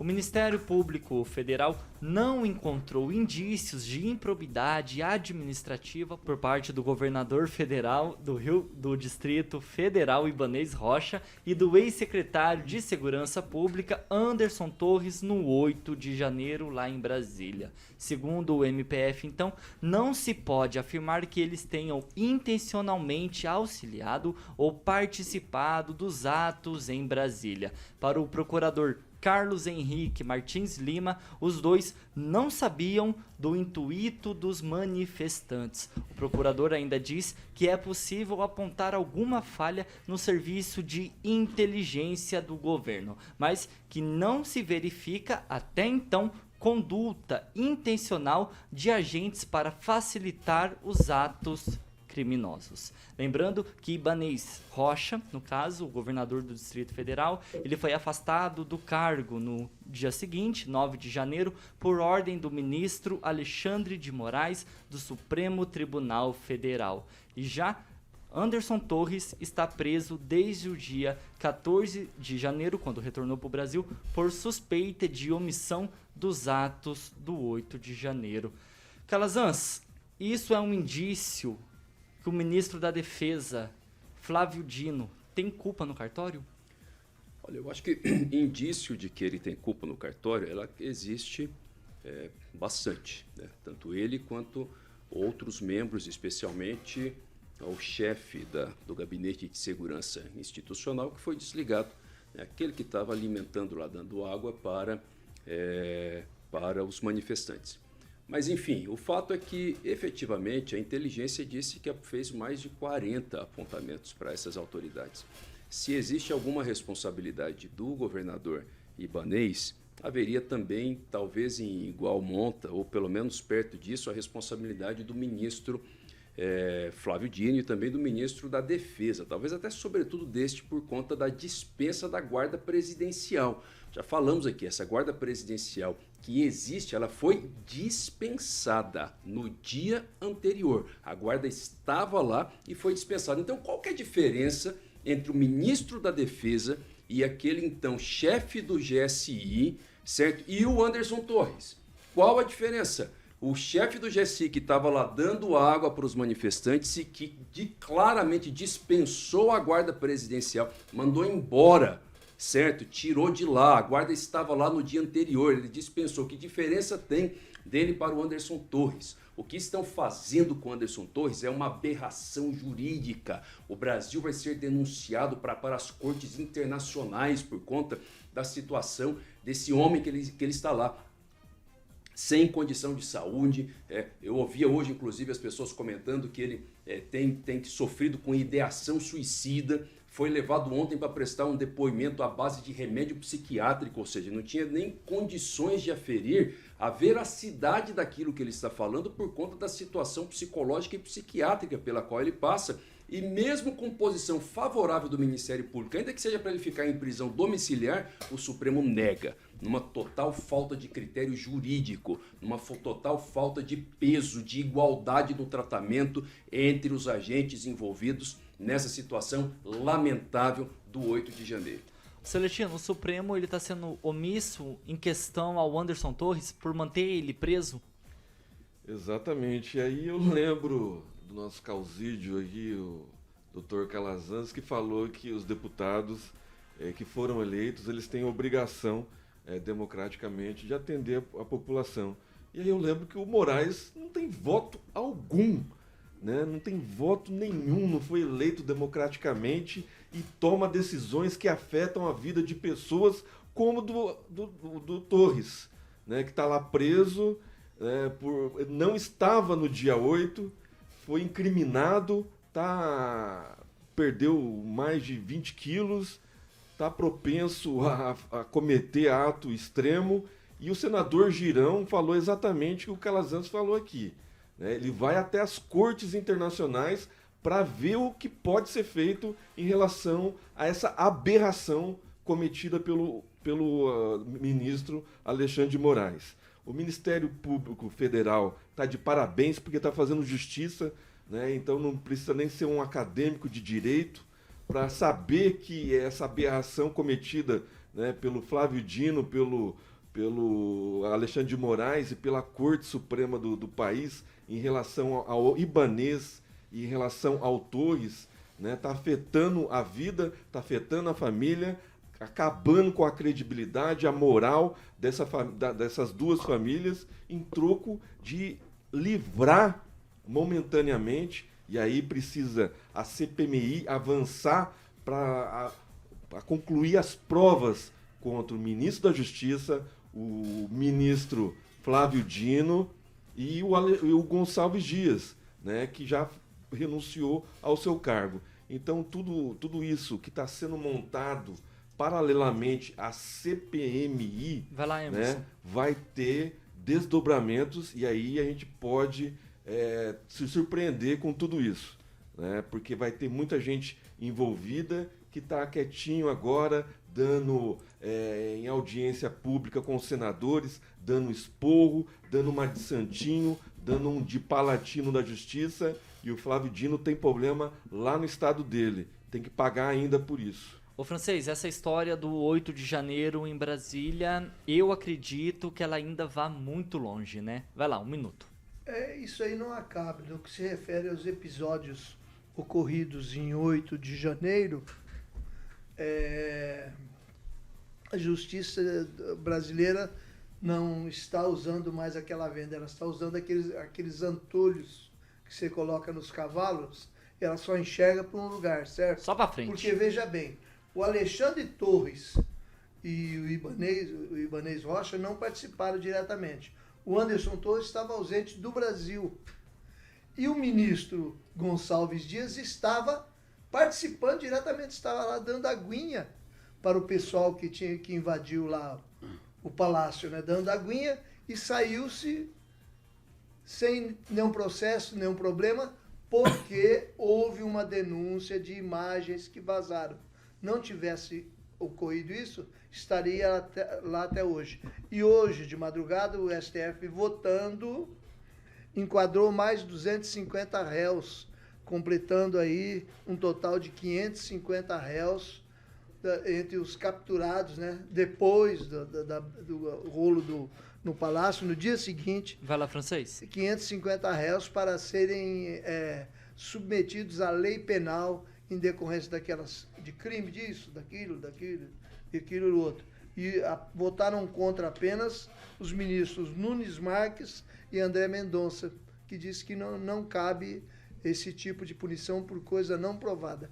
Ministério Público Federal não encontrou indícios de improbidade administrativa por parte do governador federal do Distrito Federal Ibanez Rocha e do ex-secretário de Segurança Pública Anderson Torres no 8 de janeiro lá em Brasília. Segundo o MPF, então, não se pode afirmar que eles tenham intencionalmente auxiliado ou participado dos atos em Brasília. Para o procurador Carlos Henrique Martins Lima, os dois não sabiam do intuito dos manifestantes. O procurador ainda diz que é possível apontar alguma falha no serviço de inteligência do governo, mas que não se verifica até então conduta intencional de agentes para facilitar os atos criminosos. Lembrando que Ibanez Rocha, no caso, o governador do Distrito Federal, ele foi afastado do cargo no dia seguinte, 9 de janeiro, por ordem do ministro Alexandre de Moraes do Supremo Tribunal Federal. E já Anderson Torres está preso desde o dia 14 de janeiro, quando retornou para o Brasil, por suspeita de omissão dos atos do 8 de janeiro. Calazans, isso é um indício que o ministro da Defesa, Flávio Dino, tem culpa no cartório? Olha, eu acho que indício de que ele tem culpa no cartório, ela existe bastante, né? Tanto ele quanto outros membros, especialmente o chefe do Gabinete de Segurança Institucional, que foi desligado, né? Aquele que estava alimentando lá, dando água para os manifestantes. Mas, enfim, o fato é que, efetivamente, a inteligência disse que fez mais de 40 apontamentos para essas autoridades. Se existe alguma responsabilidade do governador Ibanez, haveria também, talvez em igual monta, ou pelo menos perto disso, a responsabilidade do ministro Flávio Dino e também do ministro da Defesa, talvez até sobretudo deste por conta da dispensa da guarda presidencial. Já falamos aqui, essa guarda presidencial que existe, ela foi dispensada no dia anterior. A guarda estava lá e foi dispensada. Então, qual que é a diferença entre o ministro da Defesa e aquele então chefe do GSI, certo? E o Anderson Torres? Qual a diferença? O chefe do GSI que estava lá dando água para os manifestantes e que claramente dispensou a guarda presidencial, mandou embora, certo? Tirou de lá, a guarda estava lá no dia anterior, ele dispensou. Que diferença tem dele para o Anderson Torres? O que estão fazendo com o Anderson Torres é uma aberração jurídica. O Brasil vai ser denunciado para as cortes internacionais por conta da situação desse homem que ele está lá, sem condição de saúde. Eu ouvia hoje, inclusive, as pessoas comentando que ele tem sofrido com ideação suicida. Foi levado ontem para prestar um depoimento à base de remédio psiquiátrico, ou seja, não tinha nem condições de aferir a veracidade daquilo que ele está falando por conta da situação psicológica e psiquiátrica pela qual ele passa. E mesmo com posição favorável do Ministério Público, ainda que seja para ele ficar em prisão domiciliar, o Supremo nega, numa total falta de critério jurídico, numa total falta de peso, de igualdade no tratamento entre os agentes envolvidos nessa situação lamentável do 8 de janeiro. Celestino, o Supremo está sendo omisso em questão ao Anderson Torres por manter ele preso? Exatamente. E aí eu lembro do nosso causídio aqui, o Dr. Calazans, que falou que os deputados que foram eleitos, eles têm obrigação democraticamente de atender a população. E aí eu lembro que o Moraes não tem voto algum, né? Não tem voto nenhum, não foi eleito democraticamente e toma decisões que afetam a vida de pessoas como do Torres, né? Que está lá preso, não estava no dia 8, foi incriminado, perdeu mais de 20 quilos, está propenso a cometer ato extremo, e o senador Girão falou exatamente o que o Calazans falou aqui, né? Ele vai até as cortes internacionais para ver o que pode ser feito em relação a essa aberração cometida pelo ministro Alexandre de Moraes. O Ministério Público Federal está de parabéns porque está fazendo justiça, né? Então não precisa nem ser um acadêmico de direito para saber que essa aberração cometida, né, pelo Flávio Dino, pelo pelo Alexandre de Moraes e pela Corte Suprema do país em relação ao Ibanez e em relação ao Torres, né, está afetando a vida, está afetando a família, acabando com a credibilidade, a moral dessas duas famílias, em troco de livrar momentaneamente, e aí precisa a CPMI avançar para concluir as provas contra o ministro da Justiça, o ministro Flávio Dino e o Gonçalves Dias, né, que já renunciou ao seu cargo. Então, tudo isso que está sendo montado paralelamente à CPMI, Vai lá, Emerson. né, vai ter desdobramentos, e aí a gente pode se surpreender com tudo isso, né, porque vai ter muita gente envolvida que está quietinho agora, dando em audiência pública com os senadores, dando esporro, dando uma de santinho, dando um de palatino da justiça, e o Flávio Dino tem problema lá no estado dele, tem que pagar ainda por isso. Ô, Francês, essa história do 8 de janeiro em Brasília, eu acredito que ela ainda vá muito longe, né? Vai lá, 1 minuto. Isso aí não acaba. No que se refere aos episódios ocorridos em 8 de janeiro, a justiça brasileira não está usando mais aquela venda, ela está usando aqueles antolhos que você coloca nos cavalos, ela só enxerga para um lugar, certo? Só pra frente. Porque, veja bem, o Alexandre Torres e o Ibanez Rocha não participaram diretamente. O Anderson Torres estava ausente do Brasil. E o ministro Gonçalves Dias estava participando diretamente, estava lá dando aguinha para o pessoal que invadiu lá o palácio, né? Dando aguinha, e saiu-se sem nenhum processo, nenhum problema, porque houve uma denúncia de imagens que vazaram. Não tivesse ocorrido isso, estaria lá até hoje. E hoje, de madrugada, o STF votando, enquadrou mais 250 réus, completando aí um total de 550 réus entre os capturados, né? Depois do rolo no Palácio, no dia seguinte. Vai lá, Francês. 550 réus para serem submetidos à lei penal em decorrência de crime disso, daquilo e outro. E votaram contra apenas os ministros Nunes Marques e André Mendonça, que disse que não cabe esse tipo de punição por coisa não provada.